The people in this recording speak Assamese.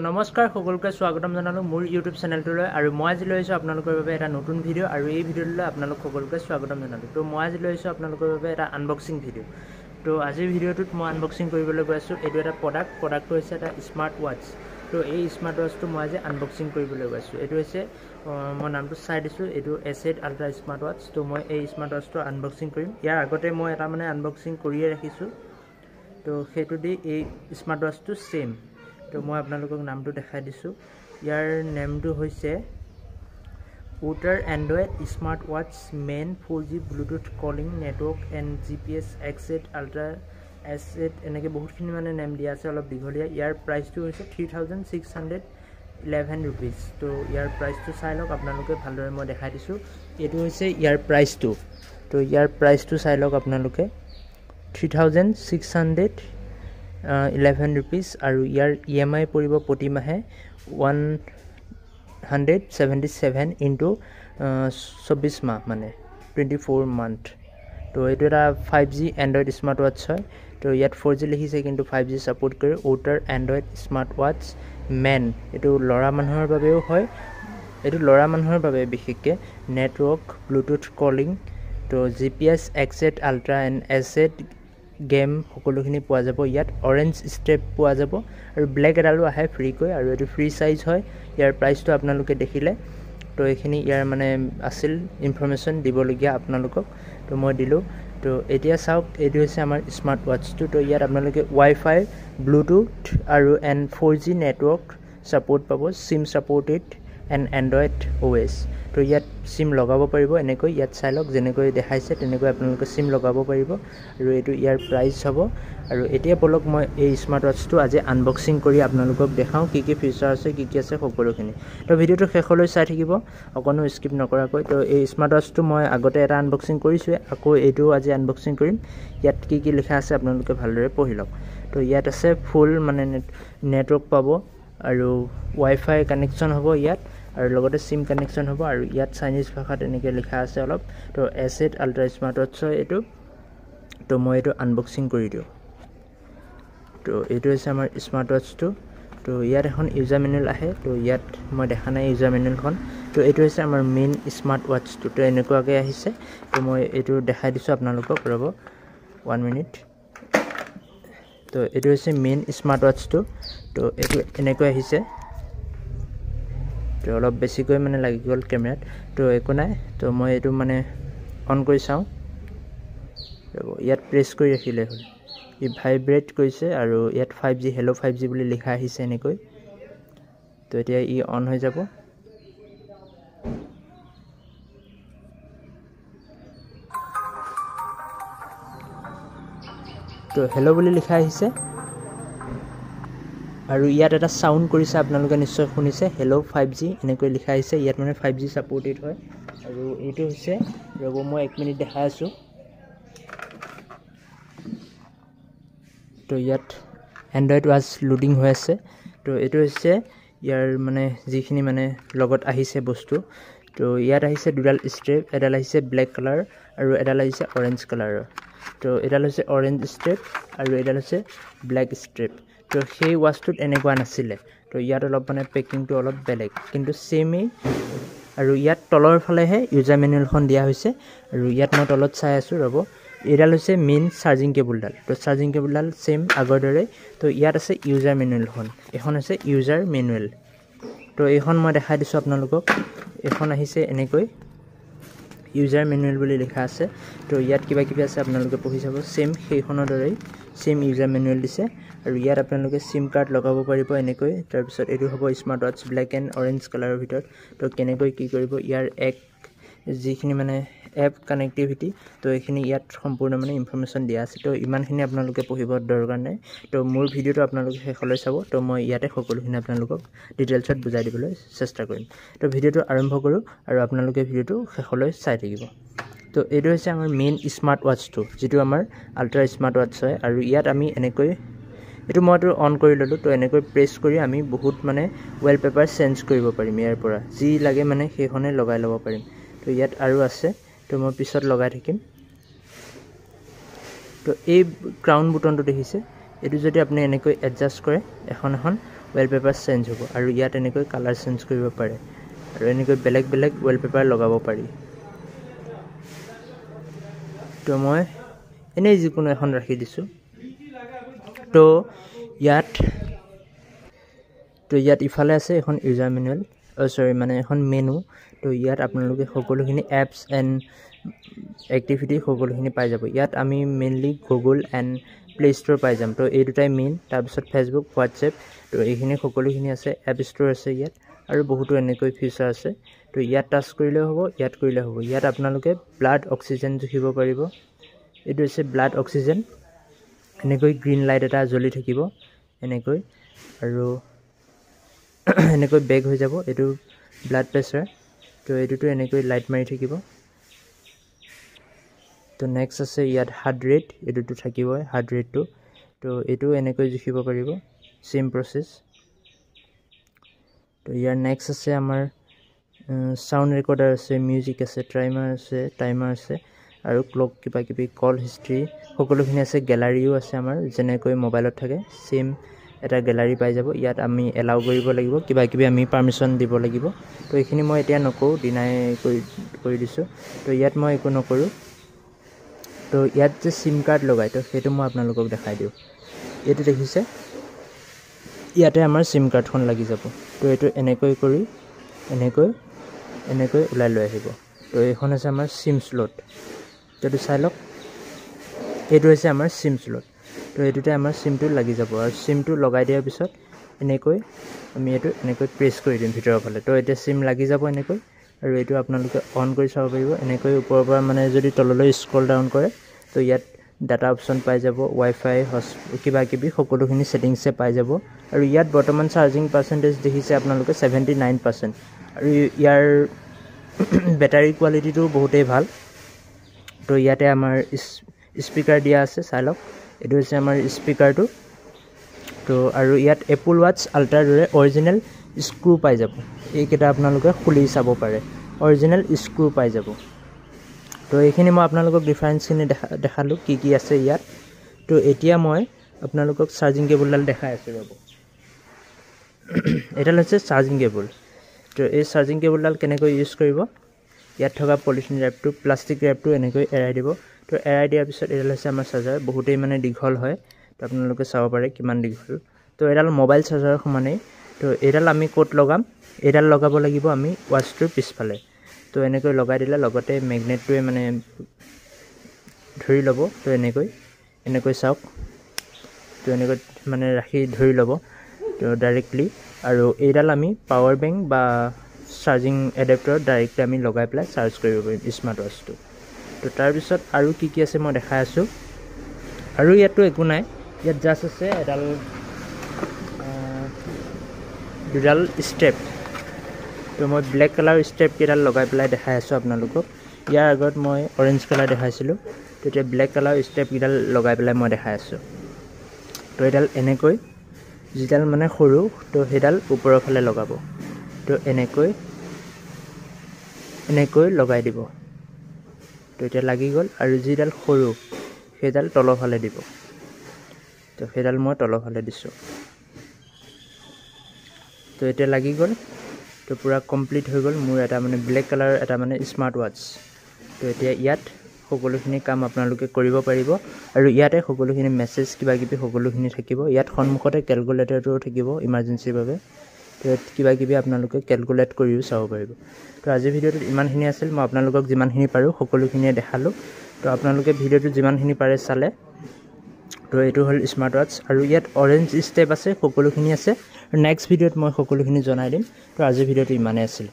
নমস্কাৰ সকলোকে স্বাগতম জনালো মোৰ ইউটিউব চেনেলটোলৈ আৰু মই আজি লৈছো আপোনালোকৰ বাবে এটা নতুন ভিডিও আৰু এই ভিডিওলৈ আপোনালোক সকলোকে স্বাগতম জনালো তো মই আজি লৈছো আপোনালোকৰ বাবে এটা আনবক্সিং ভিডিও তো আজিৰ ভিডিওটোত মই আনবক্সিং কৰিবলৈ গৈ আছো এইটো এটা প্ৰডাক্টটো হৈছে এটা স্মাৰ্ট ৱাচ তো এই স্মাৰ্ট ৱাচটো মই আজি আনবক্সিং কৰিবলৈ গৈ আছো এইটো হৈছে মই নামটো চাই দিছো এইটো এছেট আল্ট্ৰা স্মাৰ্ট ৱাচ তো মই এই স্মাৰ্ট ৱাচটো আনবক্সিং কৰিম ইয়াৰ আগতে মই এটা মানে আনবক্সিং কৰিয়ে ৰাখিছো তো সেইটো দি এই স্মাৰ্ট ৱাচটো সেম তো মই আপোনালোকক নামটো দেখাই দিছো ইয়াৰ নেমটো হৈছে Outer Android Smart Watch Main 4G Bluetooth Calling Network and GPS Exit Ultra Asset এনেকে বহুতখিনি মানে নেম দিয়া আছে অলপ দীঘলীয়া ইয়াৰ প্ৰাইসটো হৈছে 3611 rupees তো ইয়াৰ প্ৰাইসটো চাই লওক আপোনালোকে ভালদৰে মই দেখাই দিছো এটো হৈছে ইয়াৰ প্ৰাইসটো তো ইয়াৰ প্ৰাইসটো চাই লওক আপোনালোকে 3611 rupees আৰু ইয়াৰ EMI পৰিব প্ৰতি মাহে 177 into 24 মাহ মানে 24 month তো এটো এটা 5G Android স্মাৰ্ট ওয়াচ হয় তো ইয়াত 4G লিখিছে কিন্তু 5G সাপোৰ্ট কৰে Outer Android স্মাৰ্ট ওয়াচ মেন এটো লৰা মানুহৰ বাবেও হয় এটো লৰা মানুহৰ বাবে বিশেষকৈ নেটৱৰ্ক ব্লুটুথ কলিং তো GPS Exit Ultra and Asset game সকলোখিনি পোৱা যাব ইয়াত অৰেঞ্জ ষ্ট্ৰেপ পোৱা যাব আৰু ব্ল্যাক এডালো আহে ফ্ৰী কৈ আৰু এটো ফ্ৰী সাইজ হয় ইয়াৰ প্ৰাইসটো আপোনালোকে দেখিলে তো এখিনি ইয়াৰ মানে আছিল ইনফৰমেশন দিবলগিয়া আপোনালোকক তো মই দিলো তো এতিয়া চাওক এটো হৈছে আমাৰ স্মাৰ্ট ওয়াচটো তো ইয়াত আপোনালোকে ওয়াইফাই ব্লুটুথ আৰু এন্ড 4G নেটৱৰ্ক সাপোৰ্ট পাব সিম সাপোৰ্টেড এন্ড এন্ড্ৰয়েড OS তো ইয়াত সিম লগাব পাৰিব এনেকৈ ইয়াত চাই লওক যেনেকৈ দেখাইছে তেনেকৈ আপোনালোকে সিম লগাব পাৰিব আৰু এটো ইয়াৰ প্ৰাইস হ'ব আৰু এতিয়া বলক মই এই স্মাৰ্ট ওয়াচটো আজি আনবক্সিং কৰি আপোনালোকক দেখাও কি কি ফিচাৰ আছে কি কি আছে সকলোখিনি তো ভিডিওটো শেষলৈ চাই থাকিব অকনো স্কিপ নকৰাকৈ তো এই স্মাৰ্ট ওয়াচটো মই আগতে এটা আনবক্সিং কৰিছো আকৌ এইটো আজি আনবক্সিং কৰিম ইয়াত কি কি লিখা আছে আপোনালোকে ভালদৰে পঢ়ি লওক তো ইয়াত আছে ফুল মানে নেটৱৰ্ক পাব আৰু ওয়াইফাই কানেকচন হ'ব ইয়াত আৰু লগতে সিম কানেকচন হ'ব আৰু ইয়াত চাইনিজ ভাষাত এনেকৈ লিখা আছে অলপ তো এছেট আল্ট্ৰা স্মাৰ্ট ওয়াচ এটো তো মই এটো আনবক্সিং কৰি দিও তো এটো হৈছে আমাৰ স্মাৰ্ট ওয়াচটো তো ইয়াত এখন ইউজাৰ মেনুৱেল আহে তো ইয়াত মই দেখা নাই ইউজাৰ মেনুৱেলখন তো এটো হৈছে আমাৰ মেইন স্মাৰ্ট ওয়াচটো তো এনেকুৱাকৈ আহিছে তো মই এটো দেখাই দিছো আপোনালোকক ৰব 1 মিনিট তো এটো হৈছে মেইন স্মাৰ্ট ওয়াচটো তো এটো এনেকৈ আহিছে তো অলপ বেছিকৈ মানে লাগি গল কেমেৰাত তো একো নাই তো মই এটো মানে অন কৰি চাও ইয়াত প্ৰেছ কৰি ৰাখিলে হ'ল ই ভাইব্ৰেট কৰিছে আৰু ইয়াত 5G হেলো 5G বুলি লিখা আহিছে এনেকৈ তো এতিয়া ই অন হৈ যাব তো হেলো বুলি লিখা আহিছে আৰু ইয়াত এটা সাউন্ড কৰিছে আপোনালোকে নিশ্চয় শুনিছে হেলো 5G এনেকৈ লিখা আছে ইয়াত মানে 5G সাপোর্টেড হয় আৰু এটো হৈছে ৰব মই 1 মিনিট দেখাই আছো তো ইয়াত এন্ড্ৰয়েড ওয়াচ লোডিং হৈ আছে তো এটো হৈছে ইয়াৰ মানে যিখিনি মানে লগত আহিছে বস্তু তো ইয়াত আহিছে দুডাল ষ্ট্ৰেপ এডাল আহিছে ব্ল্যাক কালাৰ আৰু এডাল আহিছে অৰেঞ্জ কালাৰৰ তো এডাল হৈছে অৰেঞ্জ ষ্ট্ৰেপ আৰু এডাল হৈছে ব্ল্যাক ষ্ট্ৰেপ তো সেই ওয়াচটোত এনেকুৱা নাছিলে তো ইয়াত অলপ মানে পেকিংটো অলপ বেলেগ কিন্তু সেমই আৰু ইয়াত তলৰ ফালেহে ইউজাৰ মেনুৱেলখন দিয়া হৈছে আৰু ইয়াত মই তলত চাই আছো ৰব এডাল হৈছে মেইন চাৰ্জিং কেবলডাল তো চাৰ্জিং কেবলডাল সেম আগৰ দৰে তো ইয়াত আছে ইউজাৰ মেনুৱেলখন এখন আছে ইউজাৰ মেনুৱেল তো এইখন মই দেখাই দিছো আপোনালোকক এখন আহিছে এনেকৈ ইউজাৰ মেনুৱেল বুলি লিখা আছে তো ইয়াত কিবা কিবি আছে আপোনালোকে পঢ়ি চাব সেম সেইখনৰ দৰেই সেম ইউজাৰ মেনুৱেল দিছে আৰু ইয়াত আপোনালোকে সিম কাৰ্ড লগাব পাৰিব এনেকৈ তাৰ পিছত এটো হ'ব smart watch black and orange কালাৰৰ ভিতৰত তো কেনেকৈ কি কৰিব ইয়াৰ এক যিখিনি মানে এপ কানেক্টিভিটি তো এইখিনি ইয়াত সম্পূৰ্ণ মানে ইনফৰমেশন দিয়া আছে তো ইমানখিনি আপোনালোকে পঢ়িব দৰকাৰ নাই তো মোৰ ভিডিওটো আপোনালোকে শেষলৈ চাব তো মই ইয়াতে সকলোখিনি আপোনালোকক ডিটেইলছত বুজাই দিবলৈ চেষ্টা কৰিম তো ভিডিওটো আৰম্ভ কৰো আৰু আপোনালোকে ভিডিওটো শেষলৈ চাই থাকিব তো এটো হৈছে আমাৰ মেইন স্মাৰ্ট ওয়াচটো যেটো আমাৰ আল্ট্ৰা স্মাৰ্ট ওয়াচ হয় আৰু ইয়াত আমি এনেকৈ এটো মইটো অন কৰি ললো তো এনেকৈ প্ৰেছ কৰি আমি বহুত মানে ওয়ালপেপাৰ চেঞ্জ কৰিব পাৰিম ইয়াৰ পৰা যি লাগে মানে সেইখনে লগাই ল'ব পাৰিম তো ইয়াত আৰু আছে তো মই পিছত লগাই থাকিম তো এই ক্ৰাউন বুটনটো দেখিছে এটো যদি আপুনি এনেকৈ এডজাস্ট কৰে এখন ৱালপেপাৰ চেঞ্জ হ'ব আৰু ইয়াত এনেকৈ কালাৰ চেঞ্জ কৰিব পাৰে আৰু এনেকৈ বেলেগ বেলেগ ৱালপেপাৰ লগাব পাৰি তো মই এনেই যিকোনো এখন ৰাখি দিছোঁ তো ইয়াত ইফালে আছে এখন ইউজাৰ মেনুৱেল মানে এখন মেনু তো ইয়াত আপোনালোকে সকলোখিনি এপছ এণ্ড এক্টিভিটি সকলোখিনি পাই যাব ইয়াত আমি mainly Google and play store পাই যাম তো এই দুটাই মেইন তাৰপিছত ফেচবুক হোৱাটছএপ তো এইখিনি সকলোখিনি আছে এপ ষ্ট'ৰ আছে ইয়াত আৰু বহুতো এনেকৈ ফিচাৰ আছে তো ইয়াত টাচ কৰিলেও হ'ব ইয়াত কৰিলেও হ'ব ইয়াত আপোনালোকে ব্লাড অক্সিজেন জুখিব পাৰিব এইটো হৈছে ব্লাড অক্সিজেন এনেকৈ গ্ৰীণ লাইট এটা জ্বলি থাকিব এনেকৈ আৰু এনেকৈ বেগ হৈ যাব এইটো ব্লাড প্ৰেছাৰ তো এইটোতো এনেকৈ লাইট মাৰি থাকিব তো নেক্সট আছে ইয়াত হাৰ্ট ৰেট এইটোতো থাকিবই হাৰ্ট ৰেটটো তো এইটো এনেকৈ জুখিব পাৰিব সেম প্ৰচেছ তো ইয়াৰ নেক্সট আছে আমাৰ সাউণ্ড ৰেকৰ্ডাৰ আছে মিউজিক আছে টাইমাৰ আছে আৰু ক্লক কিবা কিবি কল হিষ্ট্ৰী সকলোখিনি আছে গেলাৰীও আছে আমাৰ যেনেকৈ মোবাইলত থাকে সেম এটা গেলাৰী পাই যাব ইয়াত আমি এলাউ কৰিব লাগিব কিবা কিবি আমি পাৰ্মিশ্যন দিব লাগিব তো এইখিনি মই এতিয়া নকৰোঁ ডিনাই কৰি দিছোঁ তো ইয়াত মই একো নকৰোঁ তো ইয়াত যে সিম কাৰ্ড লগাই তো সেইটো মই আপোনালোকক দেখাই দিওঁ এইটো দেখিছে ইয়াতে আমাৰ সিম কাৰ্ডখন লাগি যাব তো এইটো এনেকৈ কৰি এনেকৈ ওলাই লৈ আহিব তো এইখন আছে আমাৰ সিম স্লট তো এইটো চাই লওক এইটো হৈছে আমাৰ সিম স্লট তো এইটোতে আমাৰ সিমটো লাগি যাব আৰু সিমটো লগাই দিয়াৰ পিছত এনেকৈ আমি এইটো এনেকৈ প্ৰেছ কৰি দিম ভিতৰৰ ফালে তো এতিয়া সিম লাগি যাব এনেকৈ আৰু এইটো আপোনালোকে অন কৰি চাব পাৰিব এনেকৈ ওপৰৰ পৰা মানে যদি তললৈ স্ক্ৰল ডাউন কৰে তো ইয়াত ডাটা অপশ্যন পাই যাব ৱাইফাই কিবা কিবি সকলোখিনি ছেটিংছে পাই যাব আৰু ইয়াত বৰ্তমান চাৰ্জিং পাৰ্চেণ্টেজ দেখিছে আপোনালোকে 79% আৰু ইয়াৰ বেটাৰী কোৱালিটিটো বহুতেই ভাল তো ইয়াতে আমাৰ স্পীকাৰ দিয়া আছে চাই লওক এইটো হৈছে আমাৰ স্পীকাৰটো তো আৰু ইয়াত এপল ৱাটচ আল্ট্ৰাৰ দৰে অৰিজিনেল স্ক্ৰু পাই যাব এইকেইটা আপোনালোকে খুলি চাব পাৰে অৰিজিনেল স্ক্ৰু পাই যাব তো এইখিনি মই আপোনালোকক ডিফাৰেঞ্চখিনি দেখালোঁ কি আছে ইয়াত তো এতিয়া মই আপোনালোকক চাৰ্জিং কেবলডাল দেখাই আছোঁ ৰ'ব এডাল হৈছে চাৰ্জিং কেবল তো এই চাৰ্জিং কেবলডাল কেনেকৈ ইউজ কৰিব ইয়াত থকা পলিথিন ৰেপটো প্লাষ্টিক ৰেপটো এনেকৈ এৰাই দিব তো এৰাই দিয়াৰ পিছত এডাল হৈছে আমাৰ চাৰ্জাৰ বহুতেই মানে দীঘল হয় তো আপোনালোকে চাব পাৰে কিমান দীঘল তো এডাল মোবাইল চাৰ্জাৰৰ সমানেই তো এইডাল আমি ক'ত লগাম এইডাল লগাব লাগিব আমি ৱাটচটোৰ পিছফালে তো এনেকৈ লগাই দিলে লগতে মেগনেটটোৱে মানে ধৰি ল'ব তো এনেকৈ চাওক তো এনেকৈ মানে ৰাখি ধৰি ল'ব তো ডাইৰেক্টলি আৰু এইডাল আমি পাৱাৰ বেংক বা চাৰ্জিং এডাপ্টাৰত ডাইৰেক্টলি আমি লগাই পেলাই চাৰ্জ কৰিব পাৰিম স্মাৰ্ট ৱাটচটো তো তাৰপিছত আৰু কি আছে মই দেখাই আছোঁ আৰু ইয়াততো একো নাই ইয়াত জাষ্ট আছে দুডাল ষ্টেপ তো মই ব্লেক কালাৰ ষ্টেপ কেইডাল লগাই পেলাই দেখাই আছোঁ আপোনালোকক ইয়াৰ আগত মই অৰেঞ্জ কালাৰ দেখাইছিলোঁ তো এতিয়া ব্লেক কালাৰ ষ্টেপ কেইডাল লগাই পেলাই মই দেখাই আছোঁ তো এইডাল এনেকৈ যিডাল মানে সৰু তো সেইডাল ওপৰৰ ফালে লগাব তো এনেকৈ লগাই দিব তো এতিয়া লাগি গ'ল আৰু যিডাল সৰু সেইডাল তলৰ ফালে দিব তো সেইডাল মই তলৰ ফালে দিছোঁ তো এতিয়া লাগি গ'ল তো পূৰা কমপ্লিট হৈ গ'ল মোৰ এটা মানে ব্লেক কালাৰ এটা মানে স্মাৰ্ট ৱাটচ তো এতিয়া ইয়াত সকলোখিনি কাম আপোনালোকে কৰিব পাৰিব আৰু ইয়াতে সকলোখিনি মেছেজ কিবা কিবি সকলোখিনি থাকিব ইয়াত সন্মুখতে কেলকুলেটৰটো থাকিব ইমাৰ্জেঞ্চিৰ বাবে তো ইয়াত কিবা কিবি আপোনালোকে কেলকুলেট কৰিও চাব পাৰিব তো আজিৰ ভিডিঅ'টোত ইমানখিনি আছিল মই আপোনালোকক যিমানখিনি পাৰোঁ সকলোখিনিয়ে দেখালোঁ তো আপোনালোকে ভিডিঅ'টো যিমানখিনি পাৰে চালে তো এইটো হ'ল স্মাৰ্ট ৱাটচ আৰু ইয়াত অৰেঞ্জ ষ্টেপ আছে সকলোখিনি আছে নেক্সট ভিডিঅ'ত মই সকলোখিনি জনাই দিম তো আজিৰ ভিডিঅ'টো ইমানেই আছিল